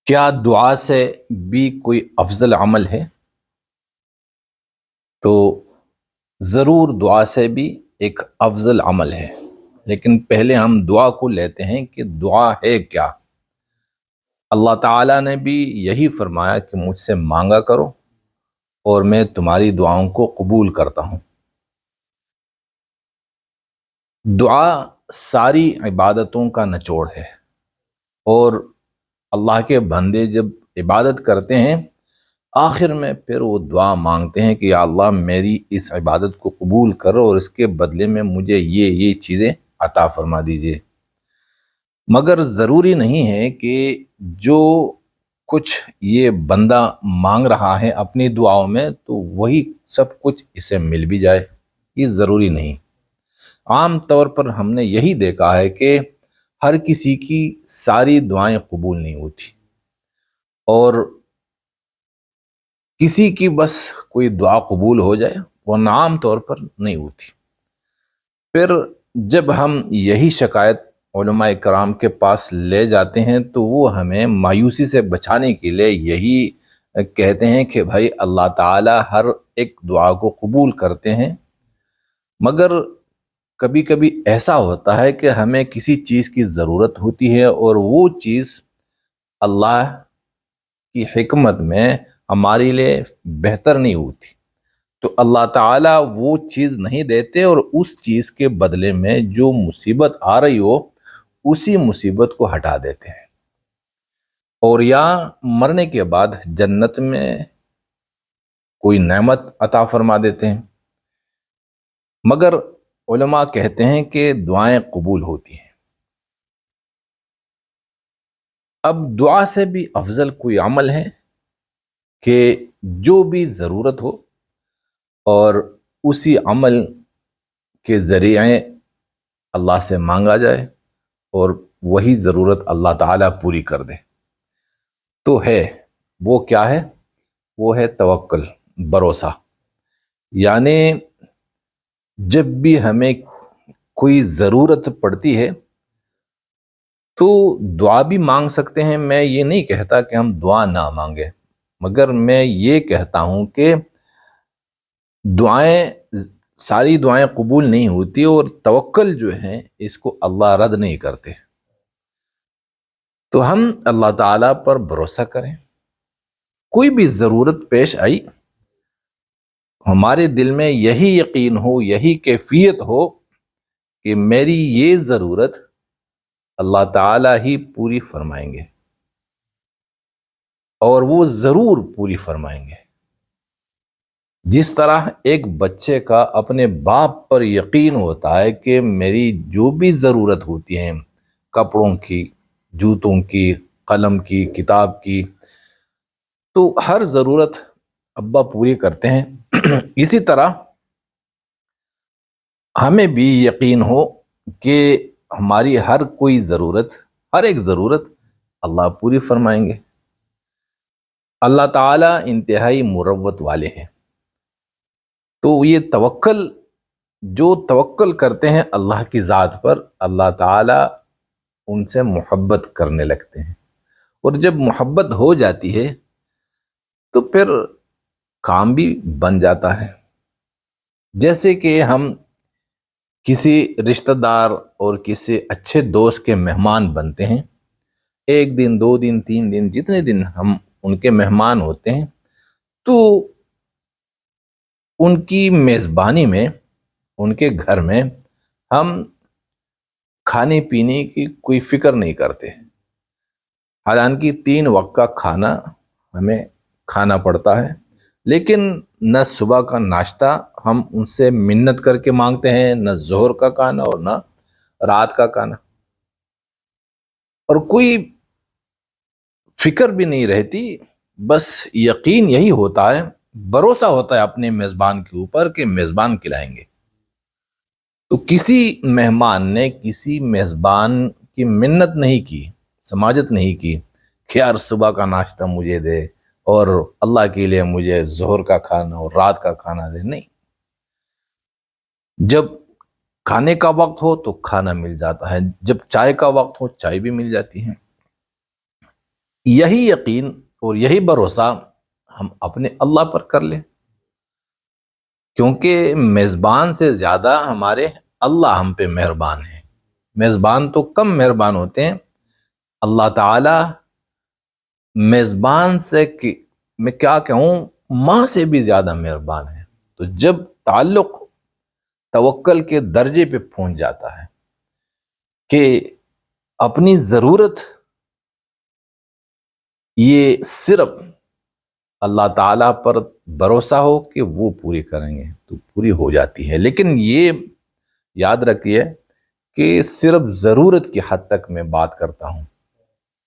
کیا دعا سے بھی کوئی افضل عمل ہے؟ تو ضرور دعا سے بھی ایک افضل عمل ہے، لیکن پہلے ہم دعا کو لیتے ہیں کہ دعا ہے کیا۔ اللہ تعالیٰ نے بھی یہی فرمایا کہ مجھ سے مانگا کرو اور میں تمہاری دعاؤں کو قبول کرتا ہوں۔ دعا ساری عبادتوں کا نچوڑ ہے، اور اللہ کے بندے جب عبادت کرتے ہیں آخر میں پھر وہ دعا مانگتے ہیں کہ یا اللہ میری اس عبادت کو قبول کرو اور اس کے بدلے میں مجھے یہ چیزیں عطا فرما دیجئے۔ مگر ضروری نہیں ہے کہ جو کچھ یہ بندہ مانگ رہا ہے اپنی دعاؤں میں تو وہی سب کچھ اسے مل بھی جائے، یہ ضروری نہیں۔ عام طور پر ہم نے یہی دیکھا ہے کہ ہر کسی کی ساری دعائیں قبول نہیں ہوتی، اور کسی کی بس کوئی دعا قبول ہو جائے ورنہ عام طور پر نہیں ہوتی۔ پھر جب ہم یہی شکایت علماء کرام کے پاس لے جاتے ہیں تو وہ ہمیں مایوسی سے بچانے کے لیے یہی کہتے ہیں کہ بھائی اللہ تعالی ہر ایک دعا کو قبول کرتے ہیں، مگر کبھی کبھی ایسا ہوتا ہے کہ ہمیں کسی چیز کی ضرورت ہوتی ہے اور وہ چیز اللہ کی حکمت میں ہمارے لیے بہتر نہیں ہوتی، تو اللہ تعالیٰ وہ چیز نہیں دیتے اور اس چیز کے بدلے میں جو مصیبت آ رہی ہو اسی مصیبت کو ہٹا دیتے ہیں، اور یا مرنے کے بعد جنت میں کوئی نعمت عطا فرما دیتے ہیں۔ مگر علماء کہتے ہیں کہ دعائیں قبول ہوتی ہیں۔ اب دعا سے بھی افضل کوئی عمل ہے کہ جو بھی ضرورت ہو اور اسی عمل کے ذریعے اللہ سے مانگا جائے اور وہی ضرورت اللہ تعالیٰ پوری کر دے، تو ہے وہ کیا ہے؟ وہ ہے توکل، بھروسہ۔ یعنی جب بھی ہمیں کوئی ضرورت پڑتی ہے تو دعا بھی مانگ سکتے ہیں، میں یہ نہیں کہتا کہ ہم دعا نہ مانگے، مگر میں یہ کہتا ہوں کہ دعائیں ساری دعائیں قبول نہیں ہوتی، اور توکل جو ہے اس کو اللہ رد نہیں کرتے، تو ہم اللہ تعالیٰ پر بھروسہ کریں۔ کوئی بھی ضرورت پیش آئی ہمارے دل میں یہی یقین ہو، یہی کیفیت ہو کہ میری یہ ضرورت اللہ تعالیٰ ہی پوری فرمائیں گے، اور وہ ضرور پوری فرمائیں گے۔ جس طرح ایک بچے کا اپنے باپ پر یقین ہوتا ہے کہ میری جو بھی ضرورت ہوتی ہے، کپڑوں کی، جوتوں کی، قلم کی، کتاب کی، تو ہر ضرورت ابا پوری کرتے ہیں، اسی طرح ہمیں بھی یقین ہو کہ ہماری ہر کوئی ضرورت، ہر ایک ضرورت اللہ پوری فرمائیں گے۔ اللہ تعالیٰ انتہائی مروت والے ہیں، تو یہ توکل، جو توکل کرتے ہیں اللہ کی ذات پر، اللہ تعالیٰ ان سے محبت کرنے لگتے ہیں، اور جب محبت ہو جاتی ہے تو پھر کام بھی بن جاتا ہے۔ جیسے کہ ہم کسی رشتہ دار اور کسی اچھے دوست کے مہمان بنتے ہیں، ایک دن، 2 دن، 3 دن، جتنے دن ہم ان کے مہمان ہوتے ہیں، تو ان کی میزبانی میں، ان کے گھر میں ہم کھانے پینے کی کوئی فکر نہیں کرتے، حالانکہ 3 وقت کا کھانا ہمیں کھانا پڑتا ہے، لیکن نہ صبح کا ناشتہ ہم ان سے منت کر کے مانگتے ہیں، نہ ظہر کا کھانا اور نہ رات کا کھانا، اور کوئی فکر بھی نہیں رہتی، بس یقین یہی ہوتا ہے، بھروسہ ہوتا ہے اپنے میزبان کے اوپر کہ میزبان کھلائیں گے۔ تو کسی مہمان نے کسی میزبان کی منت نہیں کی، سماجت نہیں کی کہ یار صبح کا ناشتہ مجھے دے اور اللہ کے لیے مجھے ظہر کا کھانا اور رات کا کھانا دے، نہیں۔ جب کھانے کا وقت ہو تو کھانا مل جاتا ہے، جب چائے کا وقت ہو چائے بھی مل جاتی ہے۔ یہی یقین اور یہی بھروسہ ہم اپنے اللہ پر کر لیں، کیونکہ میزبان سے زیادہ ہمارے اللہ ہم پہ مہربان ہیں۔ میزبان تو کم مہربان ہوتے ہیں، اللہ تعالی میزبان سے میں کیا کہوں، ماں سے بھی زیادہ مہربان ہے۔ تو جب تعلق توکل کے درجے پہ پہنچ جاتا ہے کہ اپنی ضرورت یہ صرف اللہ تعالیٰ پر بھروسہ ہو کہ وہ پوری کریں گے تو پوری ہو جاتی ہے۔ لیکن یہ یاد رکھیے کہ صرف ضرورت کی حد تک میں بات کرتا ہوں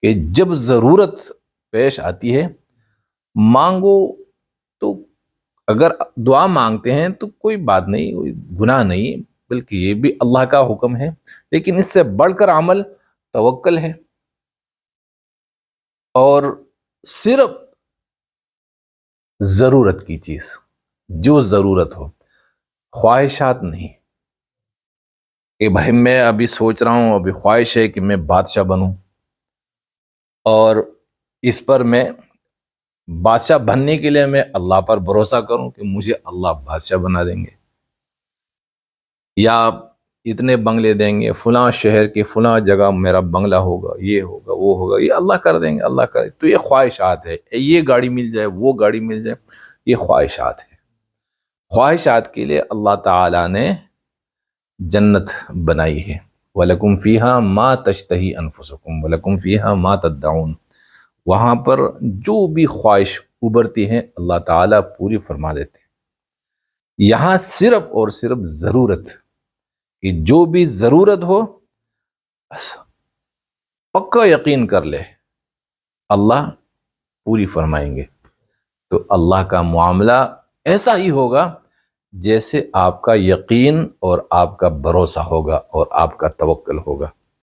کہ جب ضرورت پیش آتی ہے مانگو، تو اگر دعا مانگتے ہیں تو کوئی بات نہیں، کوئی گناہ نہیں، بلکہ یہ بھی اللہ کا حکم ہے، لیکن اس سے بڑھ کر عمل توکل ہے۔ اور صرف ضرورت کی چیز، جو ضرورت ہو، خواہشات نہیں کہ بھائی میں ابھی سوچ رہا ہوں، ابھی خواہش ہے کہ میں بادشاہ بنوں، اور اس پر میں بادشاہ بننے کے لیے میں اللہ پر بھروسہ کروں کہ مجھے اللہ بادشاہ بنا دیں گے، یا اتنے بنگلے دیں گے، فلاں شہر کی فلاں جگہ میرا بنگلہ ہوگا، یہ ہوگا وہ ہوگا، یہ اللہ کر دیں گے، اللہ کر دیں گے۔ تو یہ خواہشات ہے، یہ گاڑی مل جائے، وہ گاڑی مل جائے، یہ خواہشات ہے۔ خواہشات کے لیے اللہ تعالیٰ نے جنت بنائی ہے، وَلَكُمْ فِيهَا مَا تَشْتَهِي أَنفُسُكُمْ وَلَكُمْ فِيهَا مَا تَدَّعُونَ۔ وہاں پر جو بھی خواہش ابھرتی ہیں اللہ تعالیٰ پوری فرما دیتے ہیں۔ یہاں صرف اور صرف ضرورت، کہ جو بھی ضرورت ہو بس پکا یقین کر لے اللہ پوری فرمائیں گے۔ تو اللہ کا معاملہ ایسا ہی ہوگا جیسے آپ کا یقین اور آپ کا بھروسہ ہوگا اور آپ کا توکل ہوگا۔